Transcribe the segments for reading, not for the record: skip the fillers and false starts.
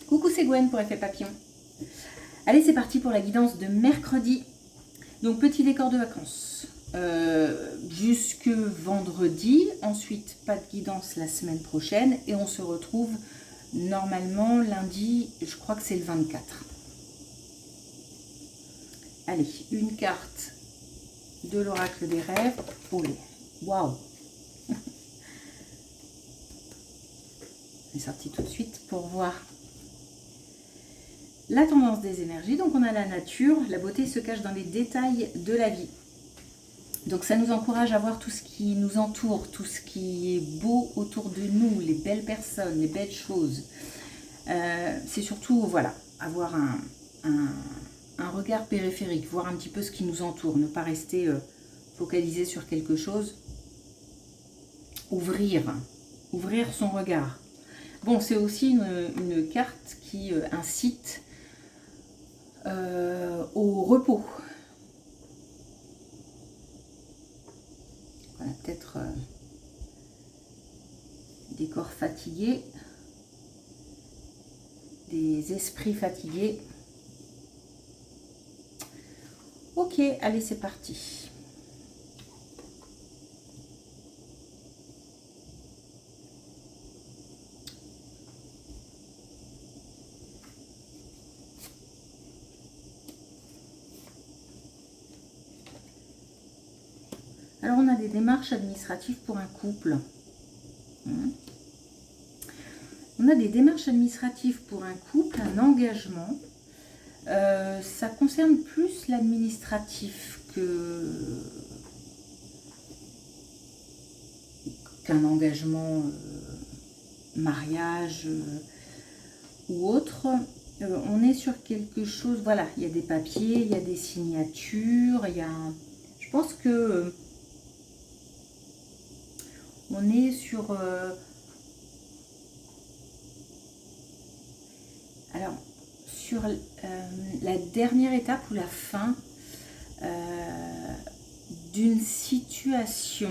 Coucou, c'est Gwen pour Effet Papillon. Allez, c'est parti pour la guidance de mercredi. Donc, petit décor de vacances. Jusque vendredi. Ensuite, pas de guidance la semaine prochaine. Et on se retrouve normalement lundi, je crois que c'est le 24. Allez, une carte de l'oracle des rêves. Oh, waouh! Elle est sortie tout de suite pour voir la tendance des énergies. Donc on a la nature, la beauté se cache dans les détails de la vie. Donc ça nous encourage à voir tout ce qui nous entoure, tout ce qui est beau autour de nous, les belles personnes, les belles choses. C'est surtout, voilà, avoir un regard périphérique, voir un petit peu ce qui nous entoure, ne pas rester focalisé sur quelque chose. Ouvrir son regard. Bon, c'est aussi une carte qui incite au repos. On a peut-être des corps fatigués, des esprits fatigués. Ok, allez, c'est parti. Alors, on a des démarches administratives pour un couple. On a des démarches administratives pour un couple, un engagement. Ça concerne plus l'administratif qu'un engagement mariage ou autre. On est sur quelque chose, voilà, il y a des papiers, il y a des signatures, il y a je pense que on est sur alors sur la dernière étape ou la fin d'une situation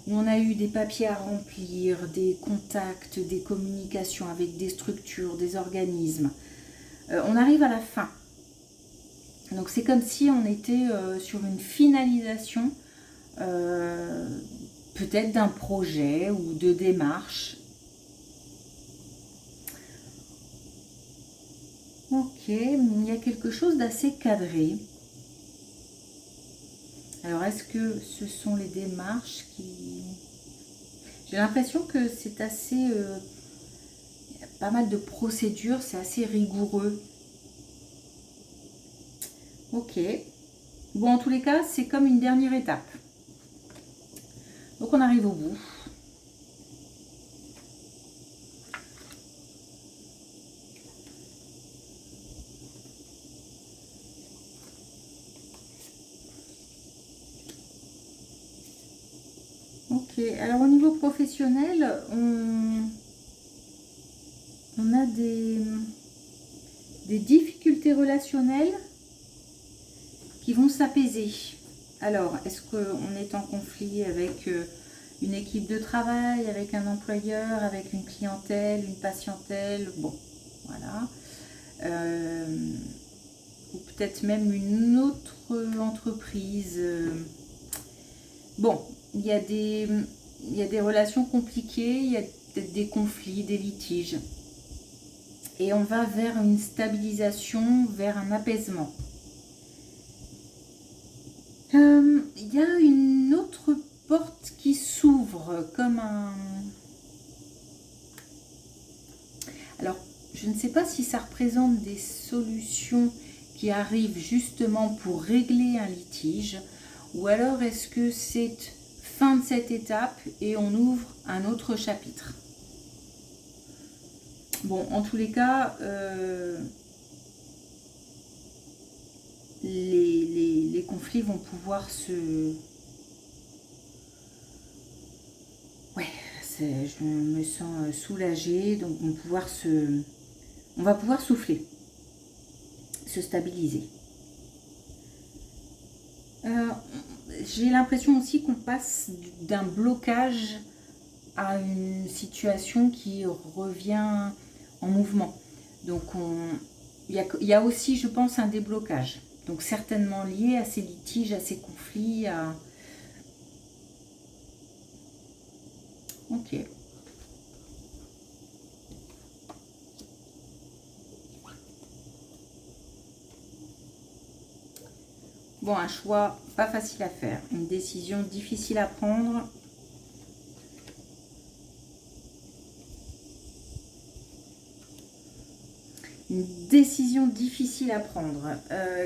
où on a eu des papiers à remplir, des contacts, des communications avec des structures, des organismes. On arrive à la fin. Donc c'est comme si on était sur une finalisation peut-être d'un projet ou de démarche. Ok, il y a quelque chose d'assez cadré. Alors, est-ce que ce sont les démarches qui... J'ai l'impression que c'est assez... il y a pas mal de procédures, c'est assez rigoureux. Ok. Bon, en tous les cas, c'est comme une dernière étape. Donc, on arrive au bout. Ok, alors au niveau professionnel, on a des difficultés relationnelles qui vont s'apaiser. Alors, est-ce qu'on est en conflit avec une équipe de travail, avec un employeur, avec une clientèle, une patientèle? Bon, voilà. Ou peut-être même une autre entreprise. Bon, il y a des relations compliquées, il y a peut-être des conflits, des litiges. Et on va vers une stabilisation, vers un apaisement. Il y a une autre porte qui s'ouvre comme un... Alors, je ne sais pas si ça représente des solutions qui arrivent justement pour régler un litige, ou alors est-ce que c'est fin de cette étape et on ouvre un autre chapitre. Bon, en tous les cas, les conflits vont pouvoir se... Ouais, je me sens soulagée, donc on va pouvoir souffler, se stabiliser. J'ai l'impression aussi qu'on passe d'un blocage à une situation qui revient en mouvement. Donc il y a aussi, je pense, un déblocage. Donc certainement lié à ces litiges, à ces conflits. Ok. Bon, un choix pas facile à faire. Une décision difficile à prendre. Une décision difficile à prendre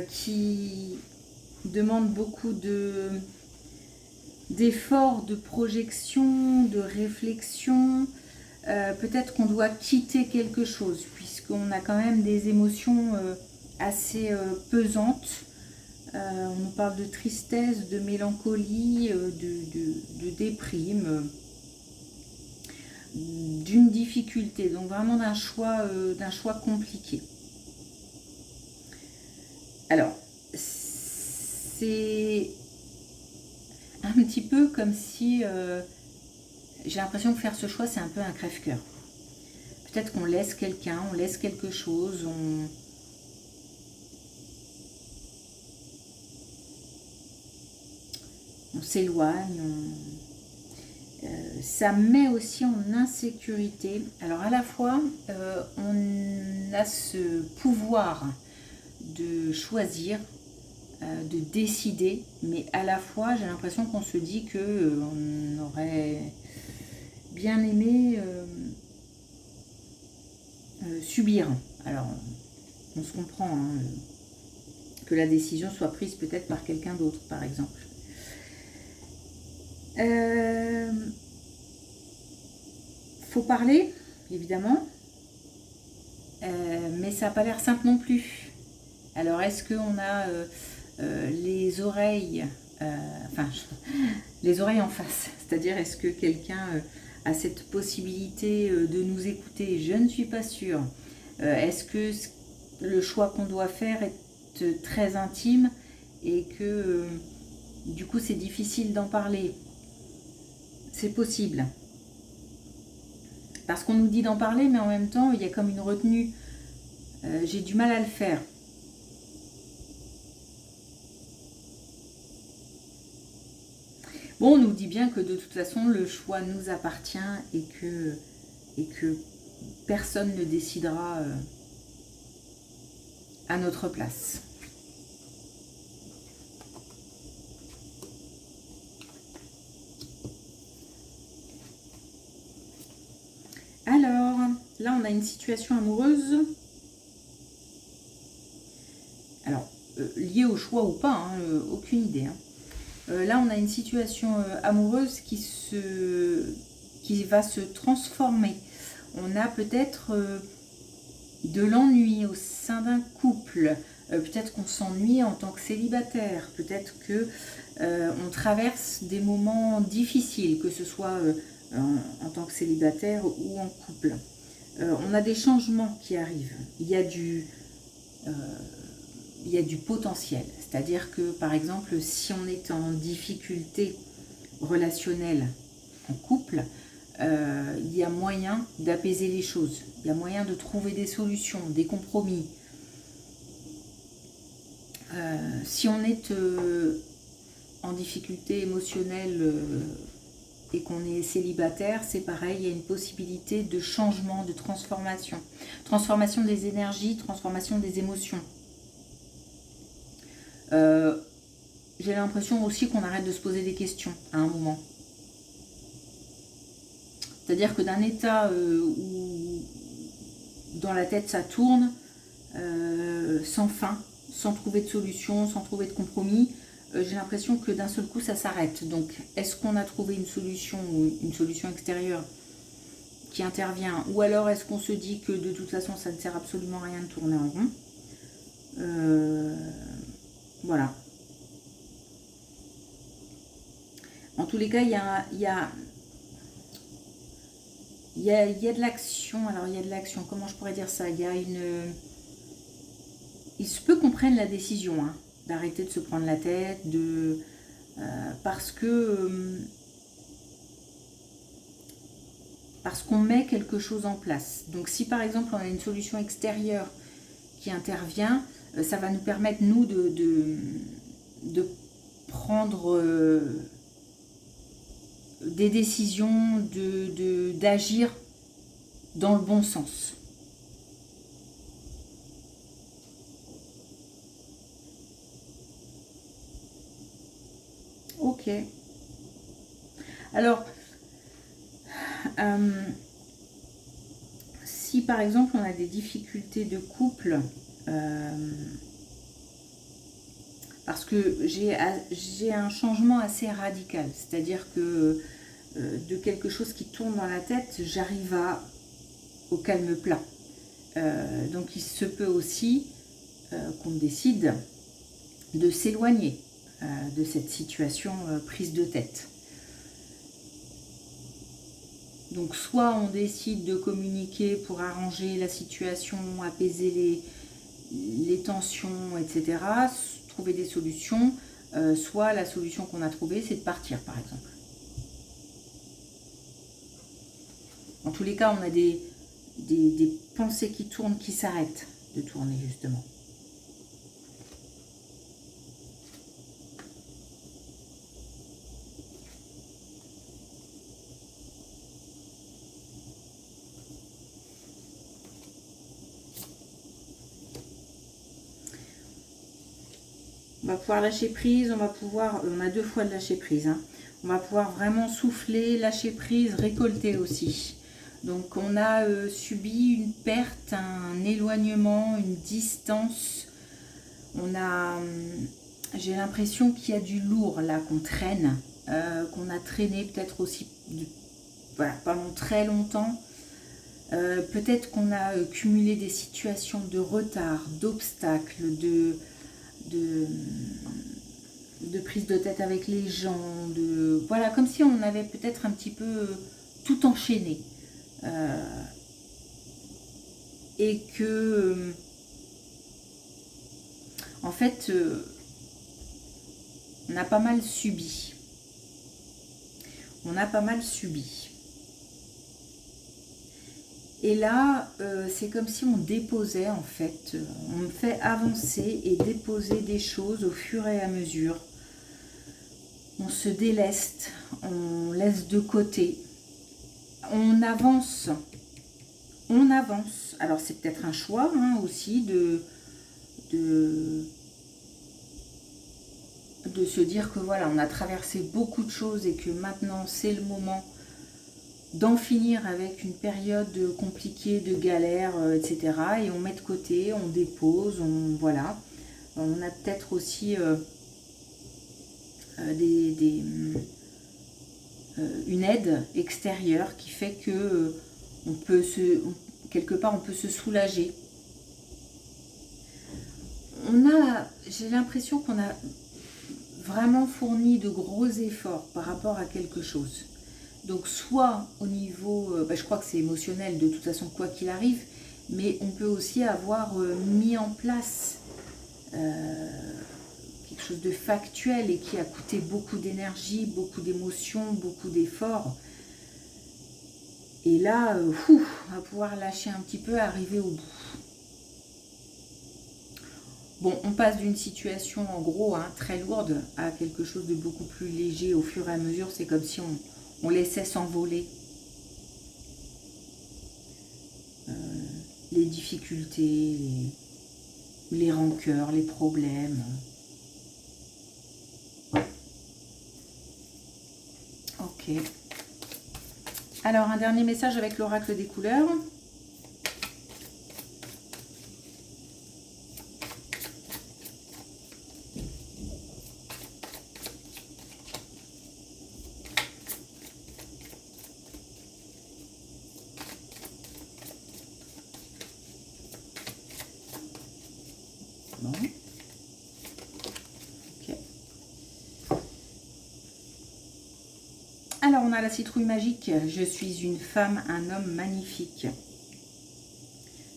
qui demande beaucoup d'efforts, de projection, de réflexion. Peut-être qu'on doit quitter quelque chose, puisqu'on a quand même des émotions assez pesantes. On nous parle de tristesse, de mélancolie, de déprime, d'une difficulté, donc vraiment d'un choix compliqué. Alors, c'est un petit peu comme si j'ai l'impression que faire ce choix, c'est un peu un crève-cœur. Peut-être qu'on laisse quelqu'un, on laisse quelque chose, on s'éloigne, ça met aussi en insécurité. Alors à la fois, on a ce pouvoir de choisir, de décider, mais à la fois, j'ai l'impression qu'on se dit que on aurait bien aimé subir. Alors, on se comprend, hein, que la décision soit prise peut-être par quelqu'un d'autre, par exemple. Faut parler, évidemment, mais ça n'a pas l'air simple non plus. Alors, est-ce qu'on a les oreilles, les oreilles en face? C'est-à-dire, est-ce que quelqu'un a cette possibilité de nous écouter? Je ne suis pas sûre. Est-ce que le choix qu'on doit faire est très intime et que du coup c'est difficile d'en parler? C'est possible. Parce qu'on nous dit d'en parler, mais en même temps, il y a comme une retenue. J'ai du mal à le faire. Bon, on nous dit bien que de toute façon, le choix nous appartient et que personne ne décidera à notre place. Alors, là, on a une situation amoureuse. Alors, liée au choix ou pas, hein, aucune idée. Hein. Là, on a une situation amoureuse qui va se transformer. On a peut-être de l'ennui au sein d'un couple. Peut-être qu'on s'ennuie en tant que célibataire. Peut-être que on traverse des moments difficiles, que ce soit en tant que célibataire ou en couple. On a des changements qui arrivent. Il y a du potentiel. C'est-à-dire que, par exemple, si on est en difficulté relationnelle en couple, il y a moyen d'apaiser les choses. Il y a moyen de trouver des solutions, des compromis. Si on est en difficulté émotionnelle et qu'on est célibataire, c'est pareil, il y a une possibilité de changement, de transformation. Transformation des énergies, transformation des émotions. J'ai l'impression aussi qu'on arrête de se poser des questions à un moment. C'est-à-dire que d'un état où dans la tête ça tourne, sans fin, sans trouver de solution, sans trouver de compromis, j'ai l'impression que d'un seul coup ça s'arrête. Donc est-ce qu'on a trouvé une solution ou une solution extérieure qui intervient, ou alors est-ce qu'on se dit que de toute façon ça ne sert absolument à rien de tourner en rond? Voilà. En tous les cas, il y a de l'action. Alors, il y a de l'action. Comment je pourrais dire ça? Il se peut qu'on prenne la décision hein, d'arrêter de se prendre la tête, parce que parce qu'on met quelque chose en place. Donc si par exemple on a une solution extérieure qui intervient, ça va nous permettre, nous, de prendre des décisions, d'agir dans le bon sens. Ok. Alors, si par exemple on a des difficultés de couple, parce que j'ai un changement assez radical, c'est-à-dire que de quelque chose qui tourne dans la tête, j'arrive au calme plat. Donc il se peut aussi qu'on décide de s'éloigner de cette situation prise de tête. Donc soit on décide de communiquer pour arranger la situation, apaiser les tensions, etc., trouver des solutions, soit la solution qu'on a trouvée, c'est de partir, par exemple. En tous les cas, on a des pensées qui tournent, qui s'arrêtent de tourner, justement. On va pouvoir lâcher prise, on a 2 fois de lâcher prise. Hein. On va pouvoir vraiment souffler, lâcher prise, récolter aussi. Donc on a subi une perte, un éloignement, une distance. J'ai l'impression qu'il y a du lourd là qu'on traîne, qu'on a traîné peut-être aussi pendant très longtemps. Peut-être qu'on a cumulé des situations de retard, d'obstacles, de prise de tête avec les gens, voilà, comme si on avait peut-être un petit peu tout enchaîné. Et que en fait on a pas mal subi. Et là, c'est comme si on déposait, en fait, on fait avancer et déposer des choses au fur et à mesure. On se déleste, on laisse de côté, on avance. Alors c'est peut-être un choix aussi de se dire que voilà, on a traversé beaucoup de choses et que maintenant c'est le moment d'en finir avec une période compliquée de galère, etc. Et on met de côté, on dépose, voilà. On a peut-être aussi une aide extérieure qui fait que quelque part on peut se soulager. J'ai l'impression qu'on a vraiment fourni de gros efforts par rapport à quelque chose. Donc soit au niveau, je crois que c'est émotionnel de toute façon quoi qu'il arrive, mais on peut aussi avoir mis en place quelque chose de factuel et qui a coûté beaucoup d'énergie, beaucoup d'émotions, beaucoup d'efforts. Et là, on va pouvoir lâcher un petit peu, arriver au bout. Bon, on passe d'une situation en gros très lourde à quelque chose de beaucoup plus léger au fur et à mesure. C'est comme si on laissait s'envoler les difficultés, les rancœurs, les problèmes. Ok. Alors, un dernier message avec l'oracle des couleurs. Bon. Ok. Alors, on a la citrouille magique. Je suis une femme, un homme magnifique.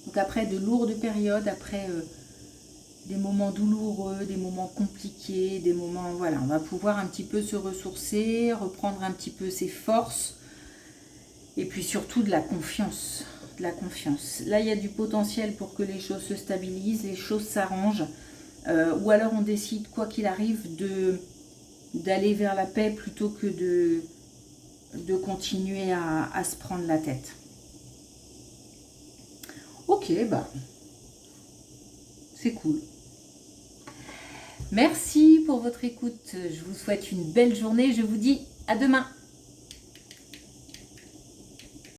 Donc, après de lourdes périodes, après des moments douloureux, des moments compliqués, des moments... Voilà, on va pouvoir un petit peu se ressourcer, reprendre un petit peu ses forces Et puis surtout de la confiance. De la confiance. Là, il y a du potentiel pour que les choses se stabilisent, les choses s'arrangent. Ou alors on décide, quoi qu'il arrive, d'aller vers la paix plutôt que de continuer à se prendre la tête. Ok, bah, c'est cool. Merci pour votre écoute. Je vous souhaite une belle journée. Je vous dis à demain.